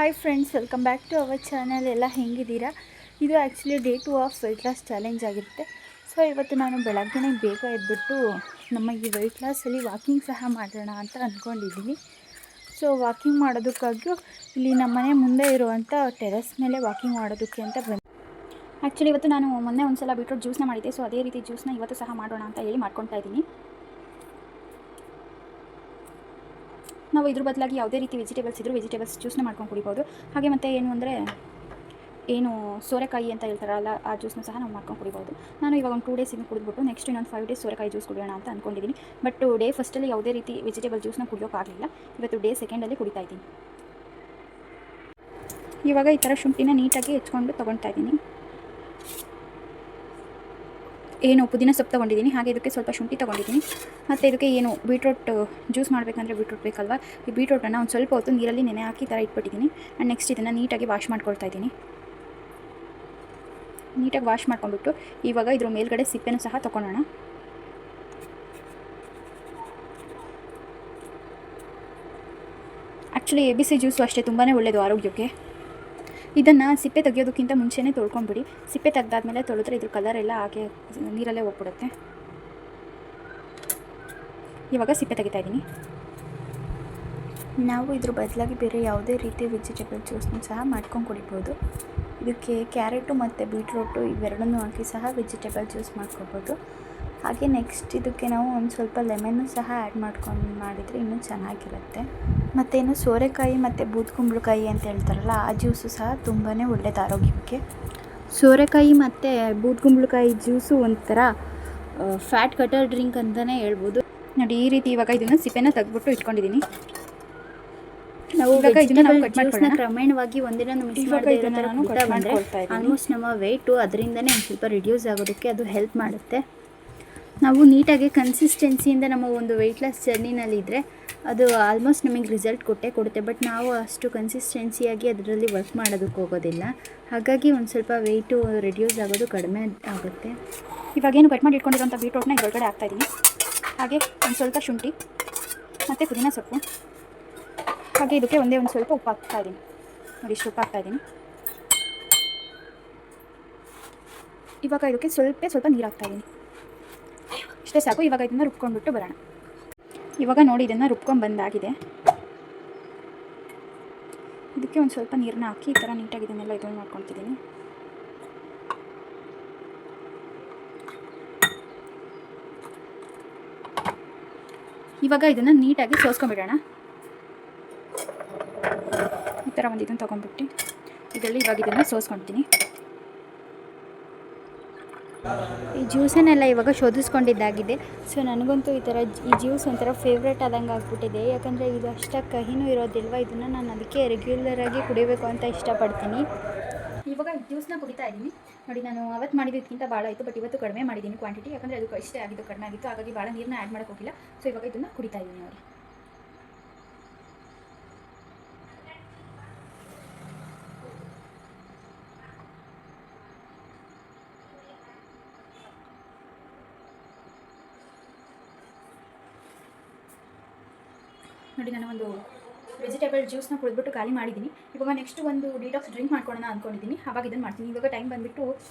Hi friends, welcome back to our channel. ಎಲ್ಲ ಹೆಂಗಿದ್ದೀರಾ? ಇದು actually day 2 of weight loss challenge ಆಗಿರುತ್ತೆ. So ಇವತ್ತು ನಾನು ಬೆಳಗ್ಗೆ ಬೇಗ ಎದ್ಬಿಟ್ಟು ನಮ್ಮ ಈ ವೆಯ್ಟ್ ಲಾಸಲ್ಲಿ ವಾಕಿಂಗ್ ಸಹ ಮಾಡೋಣ ಅಂತ ಅಂದ್ಕೊಂಡಿದ್ದೀನಿ. ಸೊ ವಾಕಿಂಗ್ ಮಾಡೋದಕ್ಕಾಗಿಯೂ ಇಲ್ಲಿ ನಮ್ಮ ಮನೆ ಮುಂದೆ ಇರುವಂಥ ಟೆರೆಸ್ ಮೇಲೆ ವಾಕಿಂಗ್ ಮಾಡೋದಕ್ಕೆ ಅಂತ ಬಂದು ಆ್ಯಕ್ಚುಲಿ ಇವತ್ತು ನಾನು ಮೊನ್ನೆ ಒಂದು ಸಲ ಬೀಟ್ರೂಟ್ ಜ್ಯೂಸನ್ನ ಮಾಡಿದ್ದೆ. ಸೊ ಅದೇ ರೀತಿ ಜ್ಯೂಸನ್ನ ಇವತ್ತು ಸಹ ಮಾಡೋಣ ಅಂತ ಹೇಳಿ ಮಾಡ್ಕೊತಾ ಇದ್ದೀನಿ. ನಾವು ಇದ್ರ ಬದಲಾಗಿ ಯಾವುದೇ ರೀತಿ ವೆಜಿಟೇಬಲ್ಸ್ ಇದ್ದರೂ ವೆಜಿಟೇಬಲ್ಸ್ ಜ್ಯೂಸ್ನ ಮಾಡ್ಕೊಂಡು ಕುಡಿಬೋದು. ಹಾಗೆ ಮತ್ತು ಏನು ಸೋರೆಕಾಯಿ ಅಂತ ಹೇಳ್ತಾರಲ್ಲ, ಆ ಜ್ಯೂಸ್ನ ಸಹ ನಾವು ಮಾಡ್ಕೊಂಡು ಕುಡಿಬೋದು. ನಾನು ಇವಾಗ ಒಂದು 2 ಡೇಸ್ ಇನ್ನು ಕುಡಿದ್ಬಿಟ್ಟು ನೆಕ್ಸ್ಟ್ ಇನ್ನೊಂದು 5 ಡೇಸ್ ಸೋರೆಕಾಯಿ ಜ್ಯೂಸ್ ಕುಡಿಯೋಣ ಅಂತ ಅಂದ್ಕೊಂಡಿದ್ದೀನಿ. ಬಟ್ ಡೇ ಫಸ್ಟಲ್ಲಿ ಯಾವುದೇ ರೀತಿ ವೆಜಿಟೇಬಲ್ ಜ್ಯೂಸ್ನ ಕುಡಿಯೋಕ್ಕಾಗಲಿಲ್ಲ. ಇವತ್ತು ಡೇ ಸೆಕೆಂಡಲ್ಲಿ ಕುಡಿತಾ ಇದ್ದೀನಿ. ಇವಾಗ ಈ ಥರ ಶುಂಠಿನ ನೀಟಾಗಿ ಹೆಚ್ಕೊಂಡು ತೊಗೊಳ್ತಾ ಇದ್ದೀನಿ. ಪುದೀನ ಸೊಪ್ಪು ತೊಗೊಂಡಿದ್ದೀನಿ. ಹಾಗೆ ಇದಕ್ಕೆ ಸ್ವಲ್ಪ ಶುಂಠಿ ತೊಗೊಂಡಿದ್ದೀನಿ. ಮತ್ತು ಇದಕ್ಕೆ ಬೀಟ್ರೂಟ್ ಜ್ಯೂಸ್ ಮಾಡಬೇಕಂದ್ರೆ ಬೀಟ್ರೂಟ್ ಬೇಕಲ್ವ. ಈ ಬೀಟ್ರೂಟನ್ನು ಒಂದು ಸ್ವಲ್ಪ ಹೊತ್ತು ನೀರಲ್ಲಿ ನೆನೆ ಹಾಕಿ ಈ ಥರ ಇಟ್ಬಿಟ್ಟಿದ್ದೀನಿ. ಆ್ಯಂಡ್ ನೆಕ್ಸ್ಟ್ ಇದನ್ನು ನೀಟಾಗಿ ವಾಶ್ ಮಾಡ್ಕೊಳ್ತಾ ಇದ್ದೀನಿ. ನೀಟಾಗಿ ವಾಶ್ ಮಾಡ್ಕೊಂಡ್ಬಿಟ್ಟು ಇವಾಗ ಇದ್ರ ಮೇಲ್ಗಡೆ ಸಿಪ್ಪೆನೂ ಸಹ ತೊಗೊಳೋಣ. ಆ್ಯಕ್ಚುಲಿ ABC ಜ್ಯೂಸು ಅಷ್ಟೇ ತುಂಬಾ ಒಳ್ಳೆಯದು ಆರೋಗ್ಯಕ್ಕೆ. ಇದನ್ನು ಸಿಪ್ಪೆ ತೆಗಿಯೋದಕ್ಕಿಂತ ಮುಂಚೆನೇ ತೊಳ್ಕೊಂಬಿಡಿ. ಸಿಪ್ಪೆ ತೆಗೆದಾದ್ಮೇಲೆ ತೊಳೆದ್ರೆ ಇದ್ರ ಕಲರ್ ಎಲ್ಲ ಹಾಗೆ ನೀರಲ್ಲೇ ಹೋಗ್ಬಿಡುತ್ತೆ. ಇವಾಗ ಸಿಪ್ಪೆ ತೆಗಿತಾ ಇದ್ದೀನಿ. ನಾವು ಇದ್ರ ಬದಲಾಗಿ ಬೇರೆ ಯಾವುದೇ ರೀತಿಯ ವೆಜಿಟೇಬಲ್ ಜ್ಯೂಸ್ನ ಸಹ ಮಾಡ್ಕೊಂಡು ಕುಡಿಬೋದು. ಇದಕ್ಕೆ ಕ್ಯಾರೆಟು ಮತ್ತು ಬೀಟ್ರೂಟು ಇವೆರಡನ್ನೂ ಹಾಕಿ ಸಹ ವೆಜಿಟೇಬಲ್ ಜ್ಯೂಸ್ ಮಾಡ್ಕೊಬೋದು. ಹಾಗೆ ನೆಕ್ಸ್ಟ್ ಇದಕ್ಕೆ ನಾವು ಒಂದು ಸ್ವಲ್ಪ ಲೆಮನ್ನು ಸಹ ಆ್ಯಡ್ ಮಾಡ್ಕೊಂಡು ಮಾಡಿದರೆ ಇನ್ನೂ ಚೆನ್ನಾಗಿರುತ್ತೆ. ಮತ್ತೇನು ಸೋರೆಕಾಯಿ ಮತ್ತು ಬೂದ್ಕುಂಬಳಕಾಯಿ ಅಂತ ಹೇಳ್ತಾರಲ್ಲ, ಆ ಜ್ಯೂಸು ಸಹ ತುಂಬಾ ಒಳ್ಳೆಯದು ಆರೋಗ್ಯಕ್ಕೆ. ಸೋರೆಕಾಯಿ ಮತ್ತು ಬೂದ್ಕುಂಬಳಕಾಯಿ ಜ್ಯೂಸು ಒಂಥರ ಫ್ಯಾಟ್ ಕಟರ್ ಡ್ರಿಂಕ್ ಅಂತಲೇ ಹೇಳ್ಬೋದು. ನೋಡಿ, ಈ ರೀತಿ ಇವಾಗ ಇದನ್ನು ಸಿಪ್ಪೆನ ತೆಗೆದ್ಬಿಟ್ಟು ಇಟ್ಕೊಂಡಿದ್ದೀನಿ. ನಾವು ಜ್ಯೂಸ್ನ ಕ್ರಮೇಣವಾಗಿ ಒಂದಿನ ಮಿಕ್ಸ್ ಮಾಡದೇ ಇರೋ ಥರ ಕುಡಿತಾ ಬಂದರೆ ಆಲ್ಮೋಸ್ಟ್ ನಮ್ಮ ವೆಯ್ಟು ಅದರಿಂದನೇ ಒಂದು ಸ್ವಲ್ಪ ರಿಡ್ಯೂಸ್ ಆಗೋದಕ್ಕೆ ಅದು ಹೆಲ್ಪ್ ಮಾಡುತ್ತೆ. ನಾವು ನೀಟಾಗಿ ಕನ್ಸಿಸ್ಟೆನ್ಸಿಯಿಂದ ನಮ್ಮ ಒಂದು ವೆಯ್ಟ್ ಲಾಸ್ ಜರ್ನಿನಲ್ಲಿದ್ದರೆ ಅದು ಆಲ್ಮೋಸ್ಟ್ ನಮಗೆ ರಿಸಲ್ಟ್ ಕೊಡುತ್ತೆ. ಬಟ್ ನಾವು ಅಷ್ಟು ಕನ್ಸಿಸ್ಟೆನ್ಸಿಯಾಗಿ ಅದರಲ್ಲಿ ವರ್ಕ್ ಮಾಡೋದಕ್ಕೆ ಹೋಗೋದಿಲ್ಲ. ಹಾಗಾಗಿ ಒಂದು ಸ್ವಲ್ಪ ವೆಯ್ಟು ರಿಡ್ಯೂಸ್ ಆಗೋದು ಕಡಿಮೆ ಆಗುತ್ತೆ. ಇವಾಗೇನು ಕಟ್ ಮಾಡಿ ಇಟ್ಕೊಂಡಿರೋಂಥ ಬೀಟ್ರೂಟ್ನ ಇದರೊಳಗಡೆ ಹಾಕ್ತಾಯಿದ್ದೀನಿ. ಹಾಗೆ ಒಂದು ಸ್ವಲ್ಪ ಶುಂಠಿ ಮತ್ತು ಪುದೀನ ಸೊಪ್ಪು, ಹಾಗೆ ಇದಕ್ಕೆ ಒಂದು ಸ್ವಲ್ಪ ಉಪ್ಪು ಹಾಕ್ತಾಯಿದ್ದೀನಿ. ನೋಡಿ, ಇಷ್ಟು ಉಪ್ಪು ಹಾಕ್ತಾಯಿದ್ದೀನಿ. ಇವಾಗ ಇದಕ್ಕೆ ಸ್ವಲ್ಪ ನೀರು ಹಾಕ್ತಾಯಿದ್ದೀನಿ. ಇಷ್ಟೇ ಸಾಕು. ಇವಾಗ ಇದನ್ನು ರುಬ್ಕೊಂಡ್ಬಿಟ್ಟು ಬರೋಣ. ಇವಾಗ ನೋಡಿ, ಇದನ್ನು ರುಬ್ಕೊಂಡು ಬಂದಾಗಿದೆ. ಇದಕ್ಕೆ ಒಂದು ಸ್ವಲ್ಪ ನೀರನ್ನ ಹಾಕಿ ಈ ಥರ ನೀಟಾಗಿ ಇದನ್ನೆಲ್ಲ ಇದನ್ನು ಮಾಡ್ಕೊತಿದ್ದೀನಿ. ಇವಾಗ ಇದನ್ನು ನೀಟಾಗಿ ಸೋಸ್ಕೊಂಡ್ಬಿಡೋಣ. ಈ ಥರ ಒಂದು ಇದನ್ನು ತೊಗೊಂಡ್ಬಿಟ್ಟು ಇದರಲ್ಲಿ ಇವಾಗ ಇದನ್ನು ಸೋಸ್ಕೊಳ್ತೀನಿ. ಈ ಜ್ಯೂಸನ್ನೆಲ್ಲ ಇವಾಗ ಶೋಧಿಸ್ಕೊಂಡಿದ್ದಾಗಿದೆ. ಸೊ ನನಗಂತೂ ಈ ಜ್ಯೂಸ್ ಒಂಥರ ಫೇವ್ರೇಟ್ ಆದಂಗೆ ಆಗ್ಬಿಟ್ಟಿದೆ. ಯಾಕಂದರೆ ಇದು ಅಷ್ಟಾಗಿ ಕಹಿನೂ ಇರೋದಿಲ್ವ. ಇದನ್ನು ನಾನು ಅದಕ್ಕೆ ರೆಗ್ಯುಲರಾಗಿ ಕುಡಿಬೇಕು ಅಂತ ಇಷ್ಟಪಡ್ತೀನಿ. ಇವಾಗ ಜ್ಯೂಸ್ನ ಕುಡಿತಾ ಇದ್ದೀನಿ. ನೋಡಿ, ನಾನು ಅವತ್ತು ಮಾಡಿದ್ದಕ್ಕಿಂತ ಭಾಳ ಆಯಿತು. ಬಟ್ ಇವತ್ತು ಕಡಿಮೆ ಮಾಡಿದ್ದೀನಿ ಕ್ವಾಂಟಿಟಿ. ಯಾಕಂದರೆ ಅದು ಇಷ್ಟೇ ಆಗಿದ್ದು, ಕಡಿಮೆ ಆಗಿತ್ತು. ಹಾಗಾಗಿ ಭಾಳ ನೀರನ್ನ ಆ್ಯಡ್ ಮಾಡೋಕ್ಕೆ ಹೋಗಿಲ್ಲ. ಸೊ ಇವಾಗ ಇದನ್ನು ಕುಡಿತಾ ಇದ್ದೀನಿ. ನೋಡಿ, ನಾನು ಒಂದು ವೆಜಿಟೇಬಲ್ ಜ್ಯೂಸ್ನ ಕುಡಿದ್ಬಿಟ್ಟು ಖಾಲಿ ಮಾಡಿದ್ದೀನಿ. ಇವಾಗ ನೆಕ್ಸ್ಟ್ ಒಂದು ಡಿಟಾಕ್ಸ್ ಡ್ರಿಂಕ್ ಮಾಡ್ಕೊಳ್ಳೋಣ ಅಂದ್ಕೊಂಡಿದ್ದೀನಿ. ಆವಾಗ ಇದನ್ನು ಮಾಡ್ತೀನಿ. ಇವಾಗ ಟೈಮ್ ಬಂದುಬಿಟ್ಟು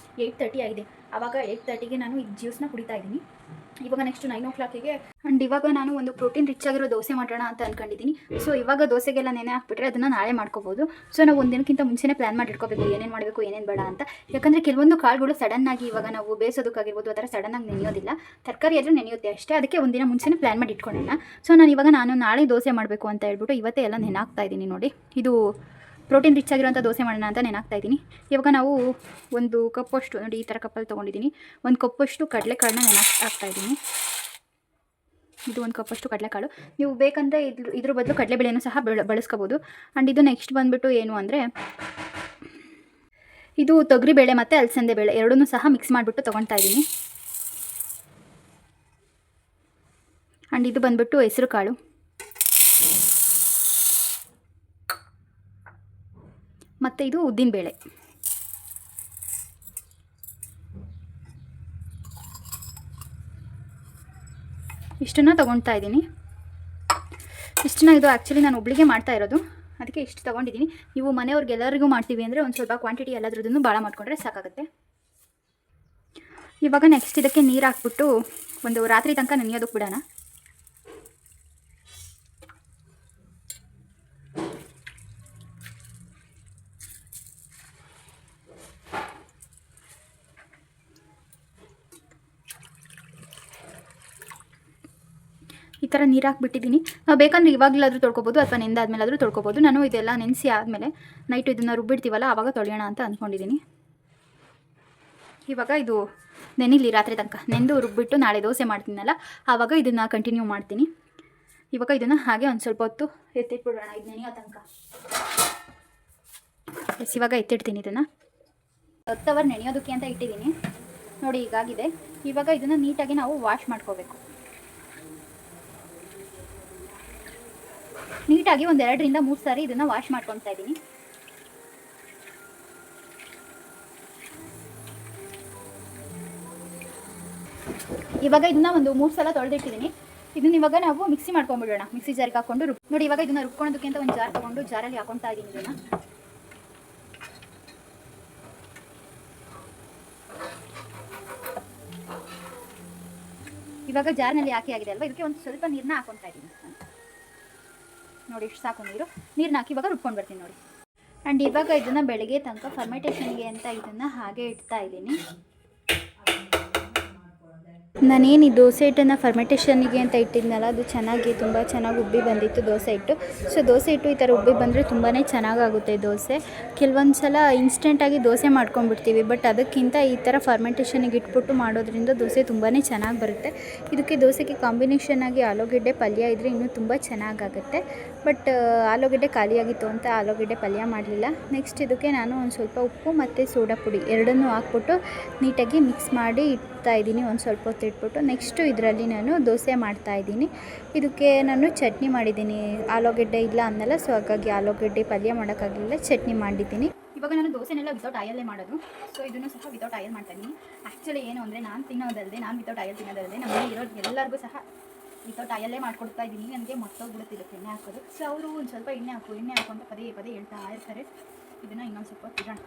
8:30 ಆಗಿದೆ. ಆವಾಗ 8:30ಗೆ ನಾನು ಈ ಜ್ಯೂಸ್ನ ಕುಡಿತಾ ಇದ್ದೀನಿ. ಇವಾಗ ನೆಕ್ಸ್ಟ್ 9 o'clock ಆ್ಯಂಡ್ ಇವಾಗ ನಾನು ಒಂದು ಪ್ರೋಟೀನ್ ರಿಚ್ ಆಗಿರೋ ದೋಸೆ ಮಾಡೋಣ ಅಂತ ಅಂದ್ಕೊಂಡಿದ್ದೀನಿ. ಸೊ ಇವಾಗ ದೋಸೆಗೆಲ್ಲ ನೆನೆ ಹಾಕ್ಬಿಟ್ರೆ ಅದನ್ನು ನಾಳೆ ಮಾಡ್ಕೋಬೋದು. ಸೊ ನಾವು ಒಂದು ದಿನಕ್ಕಿಂತ ಮುಂಚೆನೇ ಪ್ಲ್ಯಾನ್ ಮಾಡಿ ಇಟ್ಕೋಬೇಕು, ಏನೇನು ಮಾಡಬೇಕು, ಏನೇನು ಬೇಡ ಅಂತ. ಯಾಕಂದರೆ ಕೆಲವೊಂದು ಕಾಳುಗಳು ಸಡನ್ನಾಗಿ ಇವಾಗ ನಾವು ಬೇಯಿಸೋದಕ್ಕಾಗಿರ್ಬೋದು ಆ ಥರ ಸಡನ್ನಾಗಿ ನೆನೆಯೋದಿಲ್ಲ. ತರಕಾರಿ ಆದರೆ ನೆನೆಯುತ್ತೆ ಅಷ್ಟೇ. ಅದಕ್ಕೆ ಒಂದಿನ ಮುಂಚೆನೇ ಪ್ಲ್ಯಾನ್ ಮಾಡಿ ಇಟ್ಕೊಳ್ಳೋಣ. ಸೊ ನಾನು ನಾಳೆ ದೋಸೆ ಮಾಡಬೇಕು ಅಂತ ಹೇಳ್ಬಿಟ್ಟು ಇವತ್ತೇ ಎಲ್ಲ ನೆನಾಕ್ತಾ ಇದ್ದೀನಿ. ನೋಡಿ, ಇದು ಪ್ರೋಟೀನ್ ರಿಚ್ ಆಗಿರೋಂಥ ದೋಸೆ ಮಾಡೋಣ ಅಂತ ನೆನಾಕ್ತಾ ಇದ್ದೀನಿ. ಇವಾಗ ನಾವು ಒಂದು ಕಪ್ಪಷ್ಟು, ನೋಡಿ ಈ ಥರ ಕಪ್ಪಲ್ಲಿ ತೊಗೊಂಡಿದ್ದೀನಿ, ಒಂದು ಕಪ್ಪಷ್ಟು ಕಡಲೆಕಾಳನ್ನ ಹಾಕ್ತಾ ಇದ್ದೀನಿ. ಇದು ಒಂದು ಕಪ್ಪಷ್ಟು ಕಡಲೆಕಾಳು. ನೀವು ಬೇಕಂದರೆ ಇದ್ರ ಬದಲು ಕಡಲೆಬೇಳೆನೂ ಸಹ ಬಳಸ್ಕೋಬೋದು. ಆ್ಯಂಡ್ ಇದು ನೆಕ್ಸ್ಟ್ ಬಂದುಬಿಟ್ಟು ಏನು ಅಂದರೆ, ಇದು ತೊಗರಿಬೇಳೆ ಮತ್ತು ಅಲಸಂದೆ ಬೇಳೆ ಎರಡನ್ನೂ ಸಹ ಮಿಕ್ಸ್ ಮಾಡಿಬಿಟ್ಟು ತೊಗೊಳ್ತಾ ಇದ್ದೀನಿ. ಆ್ಯಂಡ್ ಇದು ಬಂದುಬಿಟ್ಟು ಹೆಸರು ಕಾಳು ಮತ್ತು ಇದು ಉದ್ದಿನಬೇಳೆ. ಇಷ್ಟನ್ನು ತೊಗೊಳ್ತಾ ಇದ್ದೀನಿ. ಇಷ್ಟನ್ನ ಇದು ಆ್ಯಕ್ಚುಲಿ ನಾನು ಒಬ್ಳಿಗೆ ಮಾಡ್ತಾ ಇರೋದು. ಅದಕ್ಕೆ ಇಷ್ಟು ತೊಗೊಂಡಿದ್ದೀನಿ. ನೀವು ಮನೆಯವ್ರಿಗೆ ಎಲ್ಲರಿಗೂ ಮಾಡ್ತೀವಿ ಅಂದರೆ ಒಂದು ಸ್ವಲ್ಪ ಕ್ವಾಂಟಿಟಿ ಎಲ್ಲದ್ರದ್ದು ಭಾಳ ಮಾಡಿಕೊಂಡ್ರೆ ಸಾಕಾಗುತ್ತೆ. ಇವಾಗ ನೆಕ್ಸ್ಟ್ ಇದಕ್ಕೆ ನೀರು ಹಾಕ್ಬಿಟ್ಟು ಒಂದು ರಾತ್ರಿ ತನಕ ನೆನೆಯೋದಕ್ಕೆ ಬಿಡೋಣ. ಈ ಥರ ನೀರು ಹಾಕ್ಬಿಟ್ಟಿದ್ದೀನಿ. ನಾವು ಬೇಕಂದ್ರೆ ಇವಾಗಲಾದರೂ ತೊಳ್ಕೊಬೋದು ಅಥವಾ ನೆಂದಾದ್ಮೇಲಾದರೂ ತೊಳ್ಕೊಬೋದು. ನಾನು ಇದೆಲ್ಲ ನೆನೆಸಿ ಆದಮೇಲೆ ನೈಟು ಇದನ್ನು ರುಬ್ಬಿಡ್ತೀವಲ್ಲ ಆವಾಗ ತೊಳೆಯೋಣ ಅಂತ ಅಂದ್ಕೊಂಡಿದ್ದೀನಿ. ಇವಾಗ ಇದು ನೆನಿಲಿ ರಾತ್ರಿ ತನಕ, ನೆಂದು ರುಬ್ಬಿಟ್ಟು ನಾಳೆ ದೋಸೆ ಮಾಡ್ತೀನಲ್ಲ ಆವಾಗ ಇದನ್ನು ಕಂಟಿನ್ಯೂ ಮಾಡ್ತೀನಿ. ಇವಾಗ ಇದನ್ನು ಹಾಗೆ ಒಂದು ಸ್ವಲ್ಪ ಹೊತ್ತು ಎತ್ತಿಟ್ಬಿಡೋಣ ಇದು ನೆನೆಯೋ ತನಕ. ಇವಾಗ ಎತ್ತಿಡ್ತೀನಿ. ಇದನ್ನು 10 ಅವರ್ ನೆನೆಯೋದಕ್ಕೆ ಅಂತ ಇಟ್ಟಿದ್ದೀನಿ. ನೋಡಿ ಹೀಗಾಗಿದೆ. ಇವಾಗ ಇದನ್ನು ನೀಟಾಗಿ ನಾವು ವಾಶ್ ಮಾಡ್ಕೋಬೇಕು. ನೀಟಾಗಿ ಒಂದು 2 ರಿಂದ 3 ಸಾರಿ ಇದನ್ನು ವಾಶ್ ಮಾಡ್ಕೊತಾ ಇದ್ದೀನಿ. ಇವಾಗ ಇದನ್ನ ಒಂದು 3 ಸಲ ತೊಳೆದಿಟ್ಟಿದ್ದೀನಿ. ಇದನ್ನ ಇವಾಗ ನಾವು ಮಿಕ್ಸಿ ಮಾಡ್ಕೊಂಡ್ಬಿಡೋಣ. ಮಿಕ್ಸಿ ಜಾರಿಗೆ ಹಾಕೊಂಡು ನೋಡಿ. ಇವಾಗ ಇದನ್ನ ರುಬ್ಕೊಳ್ಳೋದಕ್ಕೆ ಅಂತ ಒಂದು ಜಾರ್ ತೊಗೊಂಡು ಜಾರಲ್ಲಿ ಹಾಕೊತಾ ಇದ್ದೀನಿ. ಇದನ್ನು ಇವಾಗ ಜಾರ್ನಲ್ಲಿ ಹಾಕಿ ಆಗಿದೆ ಅಲ್ವಾ, ಇದಕ್ಕೆ ಒಂದು ಸ್ವಲ್ಪ ನೀರನ್ನ ಹಾಕೊತಾ ಇದ್ದೀನಿ. ನೋಡಿ ಇಷ್ಟು ಸಾಕು ನೀರನ್ನ ಹಾಕಿ ಇವಾಗ ರುಬ್ಕೊಂಡು ಬರ್ತೀನಿ ನೋಡಿ. ಆ್ಯಂಡ್ ಇವಾಗ ಇದನ್ನು ಬೆಳಗ್ಗೆ ತನಕ ಫರ್ಮೆಂಟೇಷನ್ಗೆ ಅಂತ ಇದನ್ನು ಹಾಗೆ ಇಡ್ತಾ ಇದ್ದೀನಿ. ನಾನೇನು ಈ ದೋಸೆ ಹಿಟ್ಟನ್ನು ಫರ್ಮೆಂಟೇಷನ್ಗೆ ಅಂತ ಇಟ್ಟಿದ್ನಲ್ಲ ಅದು ತುಂಬ ಚೆನ್ನಾಗಿ ಉಬ್ಬಿ ಬಂದಿತ್ತು ದೋಸೆ ಹಿಟ್ಟು. ಸೊ ದೋಸೆ ಹಿಟ್ಟು ಈ ಥರ ಉಬ್ಬಿ ಬಂದರೆ ತುಂಬಾ ಚೆನ್ನಾಗಾಗುತ್ತೆ ದೋಸೆ. ಕೆಲವೊಂದು ಸಲ ಇನ್ಸ್ಟೆಂಟಾಗಿ ದೋಸೆ ಮಾಡ್ಕೊಂಡ್ಬಿಡ್ತೀವಿ, ಬಟ್ ಅದಕ್ಕಿಂತ ಈ ಥರ ಫರ್ಮೆಂಟೇಷನ್ಗೆ ಇಟ್ಬಿಟ್ಟು ಮಾಡೋದ್ರಿಂದ ದೋಸೆ ತುಂಬಾ ಚೆನ್ನಾಗಿ ಬರುತ್ತೆ. ಇದಕ್ಕೆ ದೋಸೆಗೆ ಕಾಂಬಿನೇಷನ್ ಆಗಿ ಆಲೂಗೆಡ್ಡೆ ಪಲ್ಯ ಇದ್ದರೆ ಇನ್ನೂ ತುಂಬ ಚೆನ್ನಾಗಾಗುತ್ತೆ. ಬಟ್ ಆಲೂಗೆಡ್ಡೆ ಖಾಲಿಯಾಗಿತ್ತು ಅಂತ ಆಲೂಗೆಡ್ಡೆ ಪಲ್ಯ ಮಾಡಲಿಲ್ಲ. ನೆಕ್ಸ್ಟ್ ಇದಕ್ಕೆ ನಾನು ಒಂದು ಸ್ವಲ್ಪ ಉಪ್ಪು ಮತ್ತು ಸೋಡಾ ಪುಡಿ ಎರಡನ್ನೂ ಹಾಕ್ಬಿಟ್ಟು ನೀಟಾಗಿ ಮಿಕ್ಸ್ ಮಾಡಿ ಇಡ್ತಾ ಇದ್ದೀನಿ. ಒಂದು ಸ್ವಲ್ಪ ಹೊತ್ತು ಇಟ್ಬಿಟ್ಟು ನೆಕ್ಸ್ಟು ಇದರಲ್ಲಿ ನಾನು ದೋಸೆ ಮಾಡ್ತಾಯಿದ್ದೀನಿ. ಇದಕ್ಕೆ ನಾನು ಚಟ್ನಿ ಮಾಡಿದ್ದೀನಿ. ಆಲೂಗೆಡ್ಡೆ ಇಲ್ಲ ಅನ್ನಲ್ಲ, ಸೊ ಹಾಗಾಗಿ ಆಲೂಗೆಡ್ಡೆ ಪಲ್ಯ ಮಾಡೋಕ್ಕಾಗಲಿಲ್ಲ, ಚಟ್ನಿ ಮಾಡಿದ್ದೀನಿ. ಇವಾಗ ನಾನು ದೋಸೆನೆಲ್ಲ ವಿತೌಟ್ ಆಯಲ್ಲೇ ಮಾಡೋದು. ಸೊ ಇದನ್ನು ಸಹ ವಿತೌಟ್ ಆಯಲ್ ಮಾಡ್ತಾಯಿದ್ದೀನಿ. ಆ್ಯಕ್ಚುಲಿ ಏನು ಅಂದರೆ ನಾನು ತಿನ್ನೋದಲ್ಲದೆ, ನಾನು ವಿತೌಟ್ ಆಯಲ್ ತಿನ್ನೋದಲ್ಲದೆ ನಮಗೆ ಇರೋದು ಎಲ್ಲರಿಗೂ ಸಹ ವಿತೌಟ್ ಆಯಲ್ಲೇ ಮಾಡ್ಕೊಡ್ತಾ ಇದ್ದೀನಿ. ನನಗೆ ಮರ್ತೋಗ್ಬಿಡುತ್ತೆ ಇದಕ್ಕೆ ಎಣ್ಣೆ ಹಾಕೋದು. ಸೊ ಅವರು ಒಂದು ಸ್ವಲ್ಪ ಎಣ್ಣೆ ಹಾಕು ಅಂತ ಪದೇ ಪದೇ ಹೇಳ್ತಾ ಇರ್ತಾರೆ. ಇದನ್ನು ಇನ್ನೊಂದು ಸ್ವಲ್ಪ ತಿನ್ನೋಣ.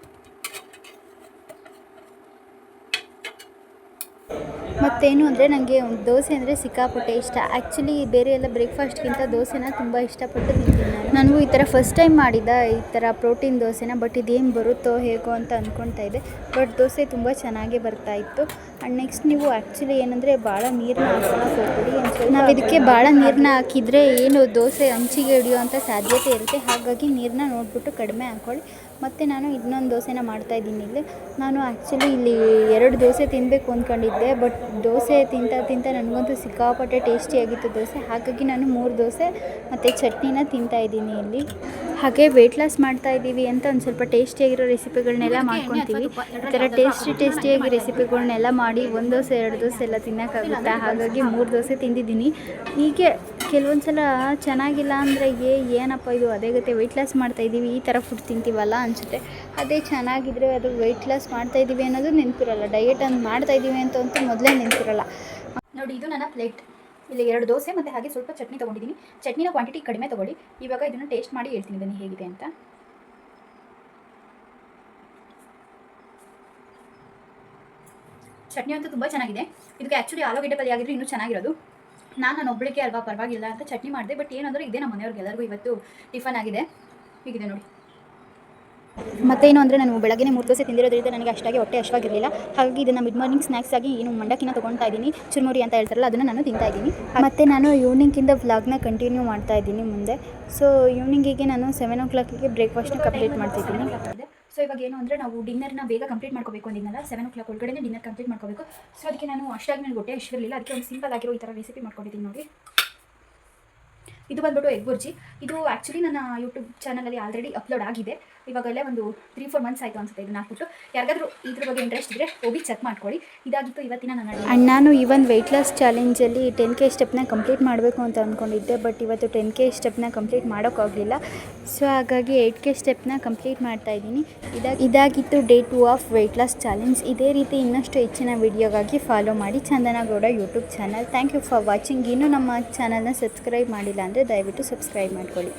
ಮತ್ತೇನು ಅಂದರೆ ನನಗೆ ದೋಸೆ ಅಂದರೆ ಸಿಕ್ಕಾಪಟ್ಟೆ ಇಷ್ಟ. ಆ್ಯಕ್ಚುಲಿ ಬೇರೆ ಎಲ್ಲ ಬ್ರೇಕ್ಫಾಸ್ಟ್ಗಿಂತ ದೋಸೆನ ತುಂಬ ಇಷ್ಟಪಟ್ಟು ತಿಂತೀನಿ ನಾನು. ಈ ಥರ ಫಸ್ಟ್ ಟೈಮ್ ಮಾಡಿದ ಈ ಥರ ಪ್ರೋಟೀನ್ ದೋಸೆನ, ಬಟ್ ಇದೇನು ಬರುತ್ತೋ ಹೇಗೋ ಅಂತ ಅಂದ್ಕೊಳ್ತಾ ಇದ್ದೆ. ಬಟ್ ದೋಸೆ ತುಂಬ ಚೆನ್ನಾಗೇ ಬರ್ತಾಯಿತ್ತು. ಆ್ಯಂಡ್ ನೆಕ್ಸ್ಟ್ ನೀವು ಆ್ಯಕ್ಚುಲಿ ಏನಂದರೆ ಭಾಳ ನೀರನ್ನ ಹಾಕೋಕ್ಕೆ ಹೋಗ್ಬಿಡಿ. ನಾವು ಇದಕ್ಕೆ ಭಾಳ ನೀರನ್ನ ಹಾಕಿದರೆ ಏನು ದೋಸೆ ಹಂಚಿಗೆ ಹಿಡಿಯೋ ಅಂಥ ಸಾಧ್ಯತೆ ಇರುತ್ತೆ. ಹಾಗಾಗಿ ನೀರನ್ನ ನೋಡಿಬಿಟ್ಟು ಕಡಿಮೆ ಹಾಕ್ಕೊಳ್ಳಿ. ಮತ್ತು ನಾನು ಇನ್ನೊಂದು ದೋಸೆನ ಮಾಡ್ತಾಯಿದ್ದೀನಿ ಇಲ್ಲಿ. ನಾನು ಆ್ಯಕ್ಚುಲಿ ಇಲ್ಲಿ 2 ದೋಸೆ ತಿನ್ನಬೇಕು ಅಂದ್ಕೊಂಡಿದ್ದೆ, ಬಟ್ ದೋಸೆ ತಿಂತ ನನಗಂತೂ ಸಿಕ್ಕಾಪಟ್ಟೆ ಟೇಸ್ಟಿಯಾಗಿತ್ತು ದೋಸೆ. ಹಾಗಾಗಿ ನಾನು 3 ದೋಸೆ ಮತ್ತು ಚಟ್ನಿನ ತಿಂತಾಯಿದ್ದೀನಿ ಇಲ್ಲಿ. ಹಾಗೆ ವೆಯ್ಟ್ ಲಾಸ್ ಮಾಡ್ತಾಯಿದ್ದೀವಿ ಅಂತ ಒಂದು ಸ್ವಲ್ಪ ಟೇಸ್ಟಿಯಾಗಿರೋ ರೆಸಿಪಿಗಳನ್ನೆಲ್ಲ ಮಾಡ್ಕೊತೀವಿ. ಈ ಥರ ಟೇಸ್ಟಿಯಾಗಿ ರೆಸಿಪಿಗಳನ್ನೆಲ್ಲ ಮಾಡಿ 1 ದೋಸೆ 2 ದೋಸೆ ಎಲ್ಲ ತಿನ್ನೋಕ್ಕಾಗುತ್ತೆ. ಹಾಗಾಗಿ 3 ದೋಸೆ ತಿಂದಿದ್ದೀನಿ. ಹೀಗೆ ಕೆಲವೊಂದು ಸಲ ಚೆನ್ನಾಗಿಲ್ಲ ಅಂದರೆ ಏನಪ್ಪ ಇದು ಅದೇ ಗತಿ ವೆಯ್ಟ್ ಲಾಸ್ ಮಾಡ್ತಾಯಿದ್ದೀವಿ, ಈ ಥರ ಫುಡ್ ತಿಂತೀವಲ್ಲ ಅನಿಸುತ್ತೆ. ಅದೇ ಚೆನ್ನಾಗಿದ್ದರೆ ಅದು ವೆಯ್ಟ್ ಲಾಸ್ ಮಾಡ್ತಾಯಿದ್ದೀವಿ ಅನ್ನೋದು ನೆನಪಿರಲ್ಲ. ಡಯಟ್ ಅಂತ ಮಾಡ್ತಾಯಿದ್ದೀವಿ ಅಂತ ಮೊದಲೇ ನೆನಪಿರಲ್ಲ. ನೋಡಿ ಇದು ನನ್ನ ಪ್ಲೇಟ್. ಇಲ್ಲಿ 2 ದೋಸೆ ಮತ್ತು ಹಾಗೆ ಸ್ವಲ್ಪ ಚಟ್ನಿ ತೊಗೊಂಡಿದ್ದೀನಿ. ಚಟ್ನಿನ ಕ್ವಾಂಟಿಟಿ ಕಡಿಮೆ ತೊಗೊಳ್ಳಿ. ಇವಾಗ ಇದನ್ನು ಟೇಸ್ಟ್ ಮಾಡಿ ಹೇಳ್ತೀನಿ ಬನ್ನಿ ಹೇಗಿದೆ ಅಂತ. ಚಟ್ನಿ ಅಂತೂ ತುಂಬ ಚೆನ್ನಾಗಿದೆ. ಇದಕ್ಕೆ ಆ್ಯಕ್ಚುಲಿ ಆಲೂಗೆಡ್ಡೆ ಪಲ್ಯ ಆಗಿದ್ರೆ ಇನ್ನೂ ಚೆನ್ನಾಗಿರೋದು. ನಾನು ಒಬ್ಬಳಿಗೆ ಅಲ್ವಾ ಪರವಾಗಿಲ್ಲ ಅಂತ ಚಟ್ನಿ ಮಾಡಿದೆ. ಬಟ್ ಏನಂದರೆ ಇದೇ ನಮ್ಮ ಮನೆಯವ್ರಿಗೆ ಎಲ್ಲರಿಗೂ ಇವತ್ತು ಟಿಫನ್ ಆಗಿದೆ. ಹೀಗಿದೆ ನೋಡಿ. ಮತ್ತೇನು ಅಂದರೆ ನಾನು ಬೆಳಗ್ಗೆ 3 ದೋಸೆ ತಿಂದಿರೋದ್ರಿಂದ ನನಗೆ ಅಷ್ಟಾಗಿ ಹೊಟ್ಟೆ ಹಶ್ವಾಗಿರಲಿಲ್ಲ. ಹಾಗಾಗಿ ಇದನ್ನು ಮಿಡ್ ಮಾರ್ನಿಂಗ್ ಸ್ನ್ಯಾಕ್ಸ್ ಆಗಿ ಏನು ಮಂಡಕ್ಕಿನ ತೊಗೊಳ್ತಾ ಇದ್ದೀನಿ. ಚುರುಮುರಿ ಅಂತ ಹೇಳ್ತಾರಲ್ಲ ಅದನ್ನು ನಾನು ತಿಂತಾ ಇದ್ದೀನಿ. ಮತ್ತು ನಾನು ಈವ್ನಿಂಗಿಂದ ವ್ಲಾಗ್ನ ಕಂಟಿನ್ಯೂ ಮಾಡ್ತಾ ಇದ್ದೀನಿ ಮುಂದೆ. ಸೊ ಈವ್ನಿಂಗಿಗೆ ನಾನು 7 o'clock ಬ್ರೇಕ್ಫಾಸ್ಟ್ನ ಕಂಪ್ಲೀಟ್ ಮಾಡ್ತಿದ್ದೀನಿ. ಸೊ ಇವಾಗ ಏನು ಅಂದರೆ ನಾವು ಡಿನ್ನರ್ನ ಬೇಗ ಕಂಪ್ಲೀಟ್ ಮಾಡ್ಕೋಬೇಕು ಅಂದಿದ್ದಲ್ಲ. 7 o'clock ಒಳಗಡೆ ಡಿನ್ನರ್ ಕಂಪ್ಲೀಟ್ ಮಾಡ್ಕೋಬೇಕು. ಸೊ ಅದಕ್ಕೆ ನಾನು ಅಷ್ಟಾಗಿ ನನಗೆ ಹೊಟ್ಟೆ ಹಶ್ವಿರಲಿಲ್ಲ. ಅದಕ್ಕೆ ಒಂದು ಸಿಂಪಲ್ ಆಗಿರೋ ಈ ಥರ ರೆಸಿಪಿ ಮಾಡ್ಕೊಂಡಿದ್ದೀನಿ ನೋಡಿ. ಇದು ಬಂದ್ಬಿಟ್ಟು ಎಗ್ ಬುರ್ಜಿ. ಇದು ಆ್ಯಕ್ಚುಲಿ ನನ್ನ ಯೂಟ್ಯೂಬ್ ಚಾನಲಲ್ಲಿ ಆಲ್ರೆಡಿ ಅಪ್ಲೋಡ್ ಆಗಿದೆ. ಇವಾಗಲೇ ಒಂದು 3-4 ಮಂತ್ಸ್ ಆಯಿತು ಅನ್ಸುತ್ತೆ ಇದನ್ನು ಹಾಕ್ಬಿಟ್ಟು. ಯಾರಿಗಾದರೂ ಇದ್ರ ಬಗ್ಗೆ ಇಂಟ್ರೆಸ್ಟ್ ಇದ್ದರೆ ಹೋಗಿ ಚೆಕ್ ಮಾಡ್ಕೊಳ್ಳಿ. ಇದಾಗಿತ್ತು ಇವತ್ತಿನ ನನ್ನ. ಆ್ಯಂಡ್ ನಾನು ಈವನ್ ವೆಯ್ಟ್ ಲಾಸ್ ಚಾಲೆಂಜಲ್ಲಿ 10K ಸ್ಟೆಪ್ನ ಕಂಪ್ಲೀಟ್ ಮಾಡಬೇಕು ಅಂತ ಅಂದ್ಕೊಂಡಿದ್ದೆ. ಬಟ್ ಇವತ್ತು 10K ಸ್ಟೆಪ್ನ ಕಂಪ್ಲೀಟ್ ಮಾಡೋಕ್ಕಾಗಲಿಲ್ಲ. ಸೊ ಹಾಗಾಗಿ 8K ಸ್ಟೆಪ್ನ ಕಂಪ್ಲೀಟ್ ಮಾಡ್ತಾಯಿದ್ದೀನಿ. ಇದಾಗಿತ್ತು day 2 of weight loss challenge. ಇದೇ ರೀತಿ ಇನ್ನಷ್ಟು ಹೆಚ್ಚಿನ ವಿಡಿಯೋಗಾಗಿ ಫಾಲೋ ಮಾಡಿ Chandana Gowda YouTube channel. Thank you for watching. ಇನ್ನೂ ನಮ್ಮ ಚಾನಲ್ನ ಸಬ್ಸ್ಕ್ರೈಬ್ ಮಾಡಿಲ್ಲ ಅಂದರೆ ದಯವಿಟ್ಟು ಸಬ್ಸ್ಕ್ರೈಬ್ ಮಾಡ್ಕೊಳ್ಳಿ.